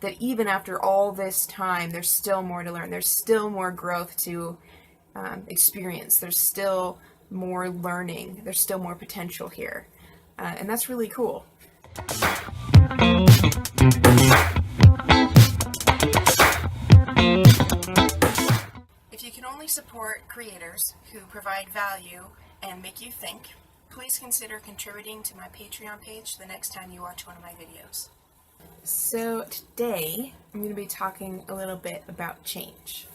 that even after all this time, there's still more to learn. There's still more growth to experience. There's still more learning. There's still more potential here. And that's really cool. If you can only support creators who provide value and make you think, please consider contributing to my Patreon page the next time you watch one of my videos. So today, I'm going to be talking a little bit about change.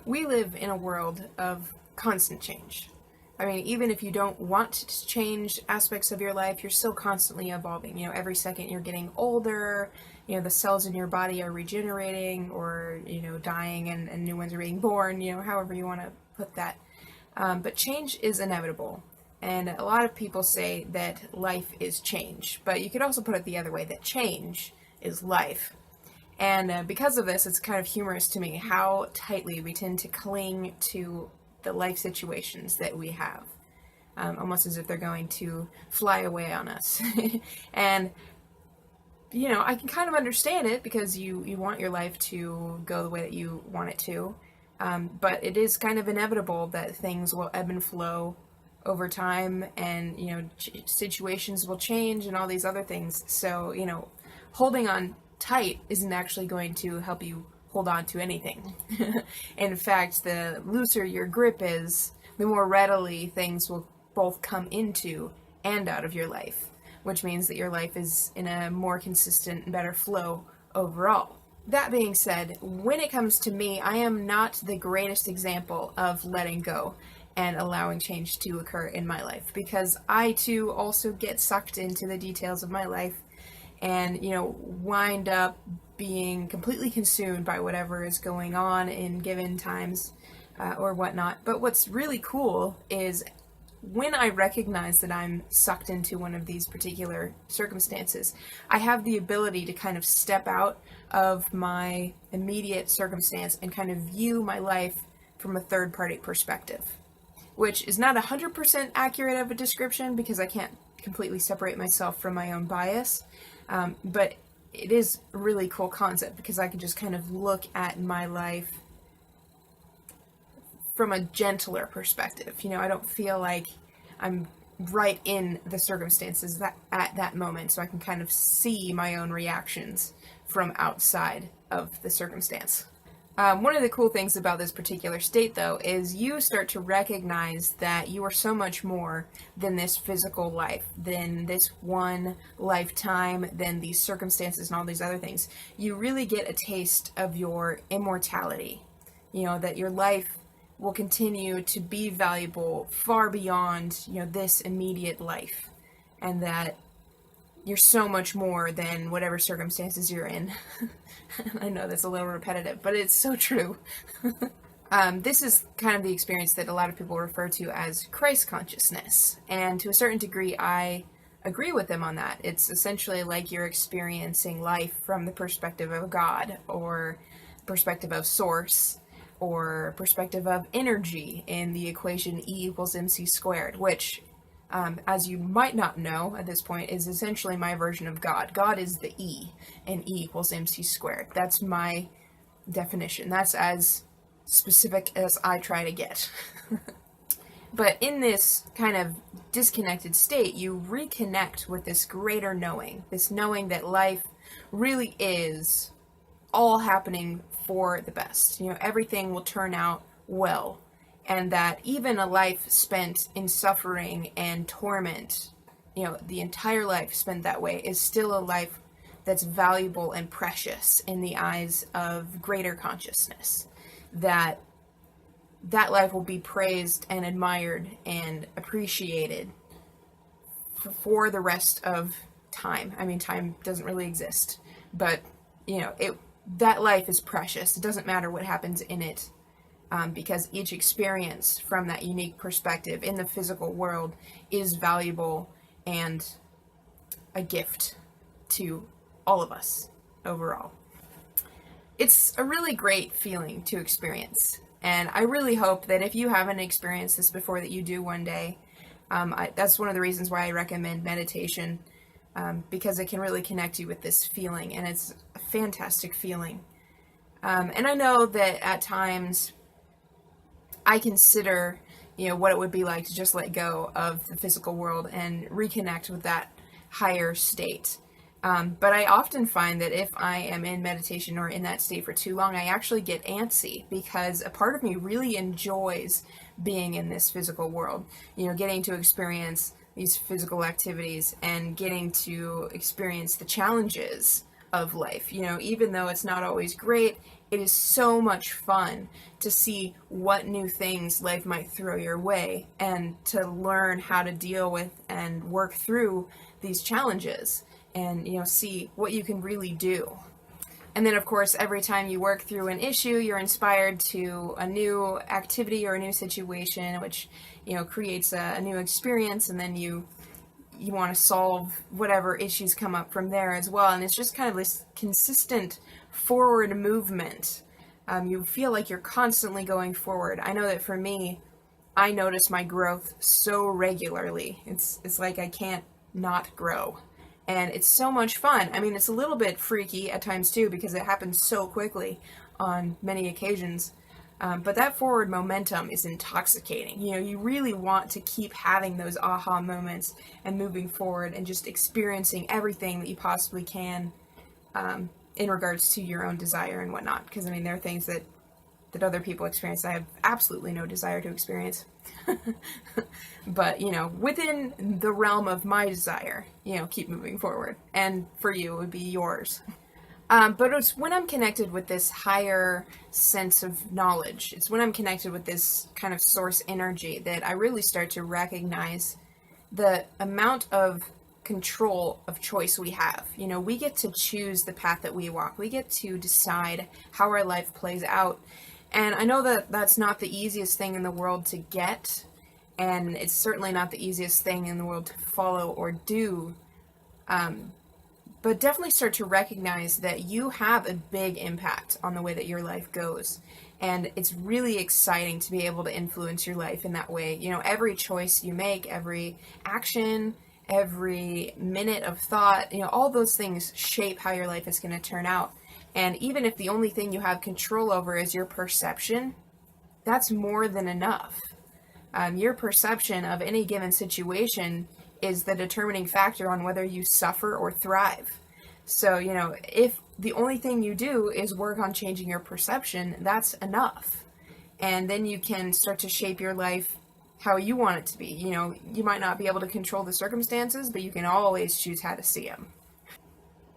We live in a world of constant change. I mean, even if you don't want to change aspects of your life, you're still constantly evolving. Every second you're getting older, the cells in your body are regenerating or, dying and new ones are being born, however you want to put that. But change is inevitable. And a lot of people say that life is change, but you could also put it the other way, that change is life. And because of this, it's kind of humorous to me how tightly we tend to cling to the life situations that we have, almost as if they're going to fly away on us. And, I can kind of understand it because you want your life to go the way that you want it to, but it is kind of inevitable that things will ebb and flow over time, and situations will change and all these other things. So holding on tight isn't actually going to help you hold on to anything. In fact, the looser your grip is, the more readily things will both come into and out of your life, which means that your life is in a more consistent and better flow overall. That being said, when it comes to me, I am not the greatest example of letting go and allowing change to occur in my life, because I too also get sucked into the details of my life and wind up being completely consumed by whatever is going on in given times or whatnot. But what's really cool is when I recognize that I'm sucked into one of these particular circumstances, I have the ability to kind of step out of my immediate circumstance and kind of view my life from a third-party perspective, which is not 100% accurate of a description because I can't completely separate myself from my own bias, but it is a really cool concept because I can just kind of look at my life from a gentler perspective. I don't feel like I'm right in the circumstances at that moment, so I can kind of see my own reactions from outside of the circumstance. One of the cool things about this particular state, though, is you start to recognize that you are so much more than this physical life, than this one lifetime, than these circumstances and all these other things. You really get a taste of your immortality, that your life will continue to be valuable far beyond, this immediate life, and that you're so much more than whatever circumstances you're in. I know that's a little repetitive, but it's so true. This is kind of the experience that a lot of people refer to as Christ consciousness, and to a certain degree I agree with them on that. It's essentially like you're experiencing life from the perspective of God, or perspective of source, or perspective of energy in the equation E equals mc squared, which as you might not know at this point, is essentially my version of God. God is the E, and E equals mc squared. That's my definition. That's as specific as I try to get. But in this kind of disconnected state, you reconnect with this greater knowing, this knowing that life really is all happening for the best. Everything will turn out well. And that even a life spent in suffering and torment, the entire life spent that way, is still a life that's valuable and precious in the eyes of greater consciousness. That life will be praised and admired and appreciated for the rest of time. I mean, time doesn't really exist, but, that life is precious. It doesn't matter what happens in it. Because each experience from that unique perspective in the physical world is valuable and a gift to all of us overall. It's a really great feeling to experience, and I really hope that if you haven't experienced this before, that you do one day. That's one of the reasons why I recommend meditation, because it can really connect you with this feeling, and it's a fantastic feeling. And I know that at times I consider, what it would be like to just let go of the physical world and reconnect with that higher state. But I often find that if I am in meditation or in that state for too long, I actually get antsy because a part of me really enjoys being in this physical world, getting to experience these physical activities and getting to experience the challenges of life. Even though it's not always great, it is so much fun to see what new things life might throw your way and to learn how to deal with and work through these challenges and, see what you can really do. And then, of course, every time you work through an issue, you're inspired to a new activity or a new situation, which, creates a new experience, and then you want to solve whatever issues come up from there as well. And it's just kind of this consistent forward movement. You feel like you're constantly going forward. I know that for me, I notice my growth so regularly. It's like I can't not grow. And it's so much fun. I mean, it's a little bit freaky at times too, because it happens so quickly on many occasions. But that forward momentum is intoxicating. You really want to keep having those aha moments and moving forward and just experiencing everything that you possibly can in regards to your own desire and whatnot. Because, there are things that other people experience that I have absolutely no desire to experience. But, within the realm of my desire, keep moving forward. And for you, it would be yours. But it's when I'm connected with this higher sense of knowledge, it's when I'm connected with this kind of source energy that I really start to recognize the amount of control of choice we have. We get to choose the path that we walk. We get to decide how our life plays out. And I know that that's not the easiest thing in the world to get, and it's certainly not the easiest thing in the world to follow or do. But definitely start to recognize that you have a big impact on the way that your life goes. And it's really exciting to be able to influence your life in that way. Every choice you make, every action, every minute of thought, all those things shape how your life is going to turn out. And even if the only thing you have control over is your perception, that's more than enough. Your perception of any given situation is the determining factor on whether you suffer or thrive. So, if the only thing you do is work on changing your perception, that's enough. And then you can start to shape your life how you want it to be. You might not be able to control the circumstances, but you can always choose how to see them.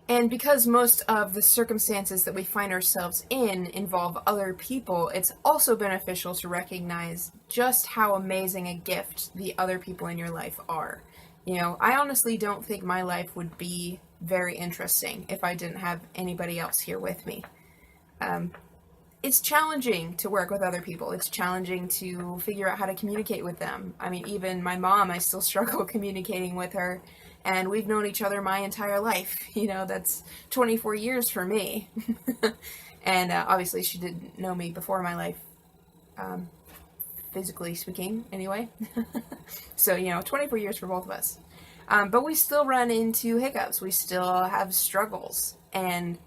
And because most of the circumstances that we find ourselves in involve other people, it's also beneficial to recognize just how amazing a gift the other people in your life are. I honestly don't think my life would be very interesting if I didn't have anybody else here with me. It's challenging to work with other people. It's challenging to figure out how to communicate with them. Even my mom, I still struggle communicating with her. And we've known each other my entire life. That's 24 years for me. And obviously she didn't know me before my life, physically speaking, anyway. So, 24 years for both of us. But we still run into hiccups. We still have struggles. And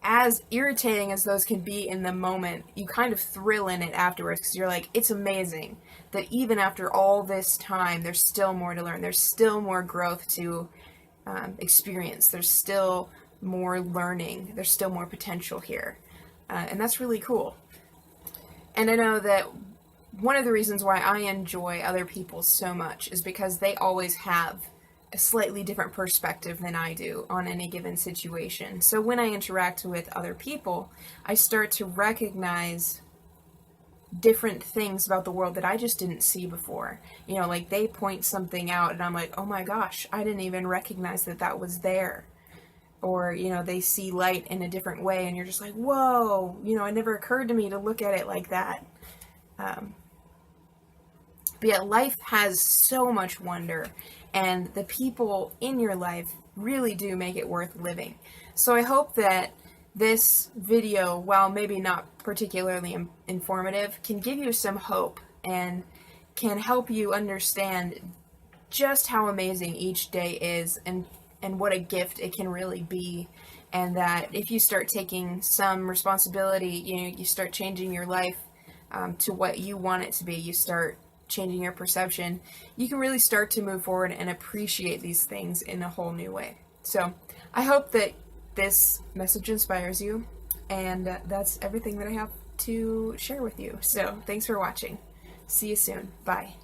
as irritating as those can be in the moment, you kind of thrill in it afterwards because you're like, it's amazing that even after all this time, there's still more to learn. There's still more growth to experience. There's still more learning. There's still more potential here. And that's really cool. And I know that one of the reasons why I enjoy other people so much is because they always have a slightly different perspective than I do on any given situation. So when I interact with other people, I start to recognize different things about the world that I just didn't see before. Like they point something out and I'm like, oh my gosh, I didn't even recognize that was there. Or, they see light in a different way and you're just like, whoa, it never occurred to me to look at it like that. But yet life has so much wonder, and the people in your life really do make it worth living. So I hope that this video, while maybe not particularly informative, can give you some hope and can help you understand just how amazing each day is and what a gift it can really be. and that if you start taking some responsibility, you start changing your life to what you want it to be, you start changing your perception, you can really start to move forward and appreciate these things in a whole new way. So I hope that this message inspires you, and that's everything that I have to share with you. So thanks for watching. See you soon. Bye.